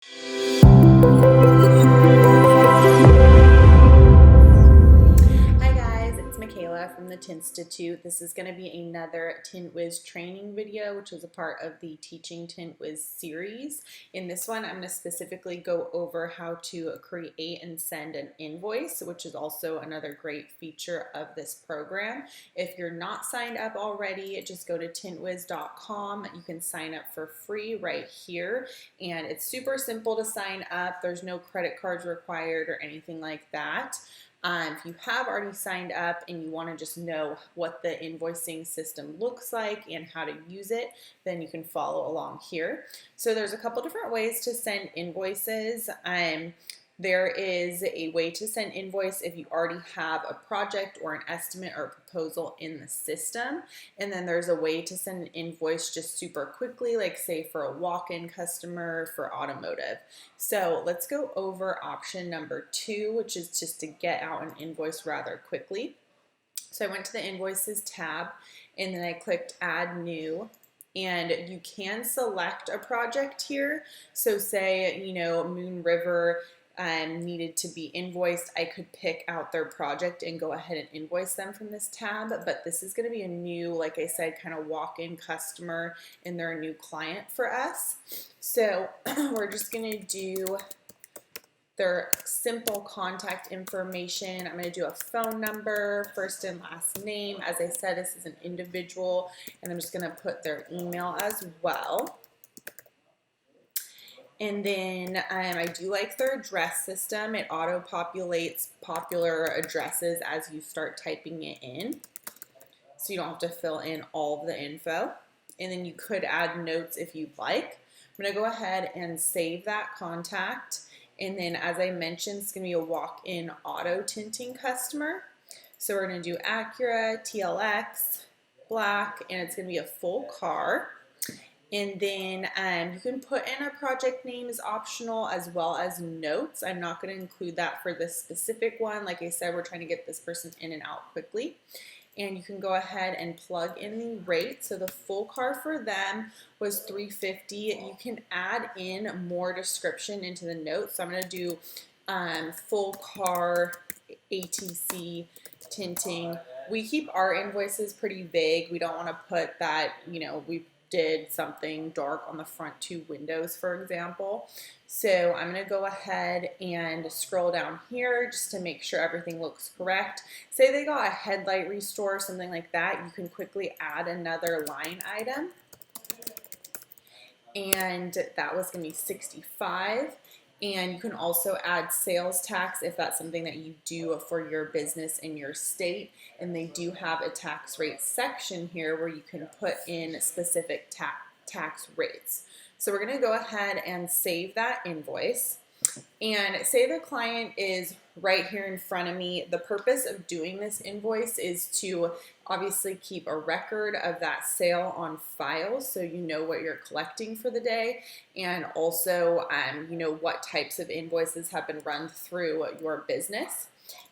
Hi guys, it's Michaela from the Tinstitute. This is going to be another TintWiz training video, which is a part of the Teaching TintWiz series. In this one, I'm going to specifically go over how to create and send an invoice, which is also another great feature of this program. If you're not signed up already, just go to tintwiz.com. You can sign up for free right here, and it's super simple to sign up. There's no credit cards required or anything like that. If you have already signed up and you want to just know what the invoicing system looks like and how to use it, then you can follow along here. So there's a couple different ways to send invoices. There is a way to send invoice if you already have a project or an estimate or a proposal in the system. And then there's a way to send an invoice just super quickly, like say for a walk-in customer for automotive. So let's go over option number 2, which is just to get out an invoice rather quickly. So I went to the Invoices tab and then I clicked Add New. And you can select a project here. So say, Moon River needed to be invoiced, I could pick out their project and go ahead and invoice them from this tab. But this is going to be a new, like I said, kind of walk-in customer, and they're a new client for us. So we're just going to do their simple contact information. I'm going to do a phone number, first and last name. As I said, this is an individual, and I'm just going to put their email as well. And then I do like their address system. It auto-populates popular addresses as you start typing it in, so you don't have to fill in all of the info. And then you could add notes if you'd like. I'm going to go ahead and save that contact. And then, as I mentioned, it's going to be a walk-in auto tinting customer. So we're going to do Acura, TLX, black, and it's going to be a full car. And then you can put in a project name is optional, as well as notes. I'm not going to include that for this specific one. Like I said, we're trying to get this person in and out quickly. And you can go ahead and plug in the rate. So the full car for them was $350. You can add in more description into the notes. So I'm going to do full car ATC tinting. We keep our invoices pretty vague. We don't want to put that, we did something dark on the front 2 windows, for example. So I'm going to go ahead and scroll down here just to make sure everything looks correct. Say they got a headlight restore, something like that, you can quickly add another line item. And that was going to be $65. And you can also add sales tax if that's something that you do for your business in your state. And they do have a tax rate section here where you can put in specific tax rates. So we're going to go ahead and save that invoice. And say the client is right here in front of me. The purpose of doing this invoice is to obviously keep a record of that sale on file, so you know what you're collecting for the day, and also what types of invoices have been run through your business.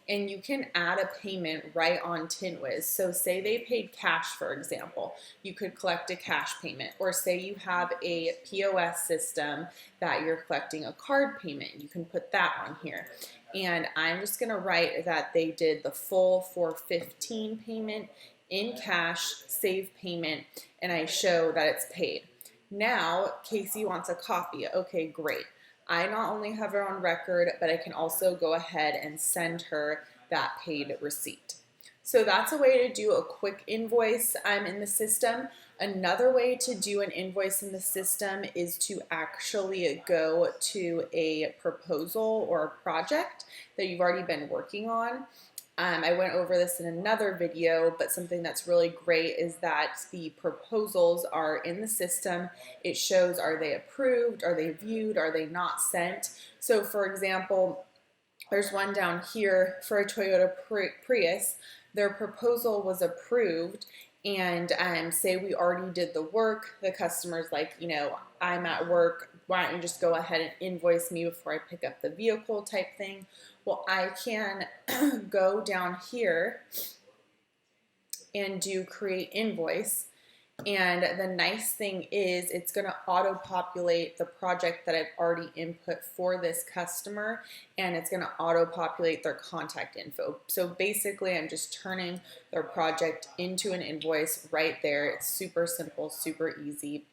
And you can add a payment right on TintWiz. So say they paid cash, for example, you could collect a cash payment. Or say you have a POS system that you're collecting a card payment, you can put that on here. And I'm just going to write that they did the full $415 payment in cash, save payment, and I show that it's paid. Now, Casey wants a copy. Okay, great. I not only have her on record, but I can also go ahead and send her that paid receipt. So that's a way to do a quick invoice in the system. Another way to do an invoice in the system is to actually go to a proposal or a project that you've already been working on. I went over this in another video, but something that's really great is that the proposals are in the system. It shows, are they approved, are they viewed, are they not sent? So for example, there's one down here for a Toyota Prius. Their proposal was approved, and say we already did the work. The customer's like, I'm at work, why don't you just go ahead and invoice me before I pick up the vehicle type thing. Well, I can go down here and do create invoice, And the nice thing is it's going to auto-populate the project that I've already input for this customer, and it's going to auto-populate their contact info. So basically I'm just turning their project into an invoice right there. It's super simple, super easy.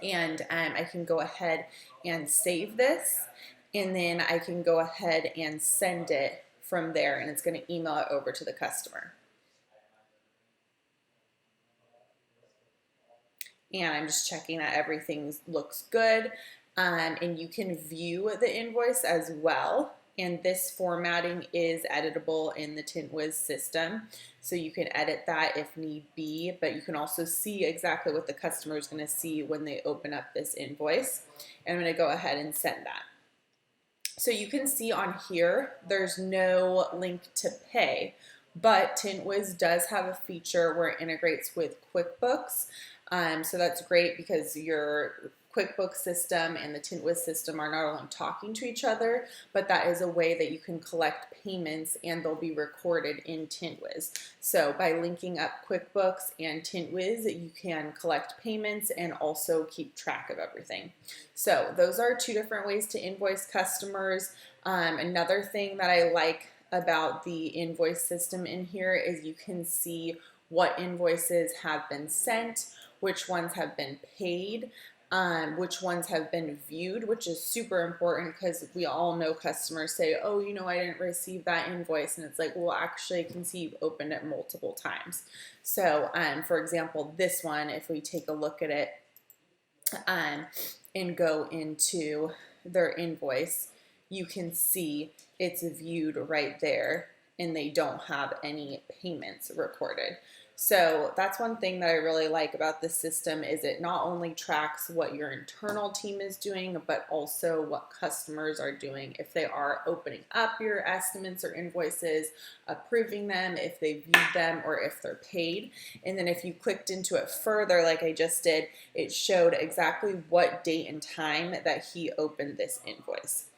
And I can go ahead and save this, and then I can go ahead and send it from there, and it's going to email it over to the customer. And I'm just checking that everything looks good. And you can view the invoice as well. And this formatting is editable in the TintWiz system. So you can edit that if need be, but you can also see exactly what the customer is going to see when they open up this invoice. And I'm going to go ahead and send that. So you can see on here, there's no link to pay, but TintWiz does have a feature where it integrates with Quickbooks. So that's great because your QuickBooks system and the TintWiz system are not only talking to each other, but that is a way that you can collect payments and they'll be recorded in TintWiz. So by linking up QuickBooks and TintWiz, you can collect payments and also keep track of everything. So those are two different ways to invoice customers. Another thing that I like about the invoice system in here is you can see what invoices have been sent, which ones have been paid, which ones have been viewed, which is super important because we all know customers say, oh, you know, I didn't receive that invoice. And it's like, well, actually, I can see you've opened it multiple times. So, for example, this one, if we take a look at it and go into their invoice, you can see it's viewed right there and they don't have any payments recorded. So that's one thing that I really like about this system is it not only tracks what your internal team is doing, but also what customers are doing. If they are opening up your estimates or invoices, approving them, if they viewed them, or if they're paid. And then if you clicked into it further, like I just did, it showed exactly what date and time that he opened this invoice.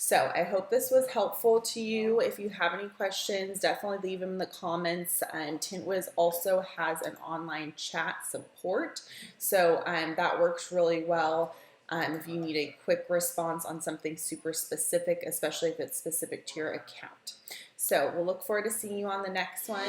So I hope this was helpful to you. If you have any questions, definitely leave them in the comments. TintWiz also has an online chat support, so that works really well if you need a quick response on something super specific, especially if it's specific to your account. So we'll look forward to seeing you on the next one.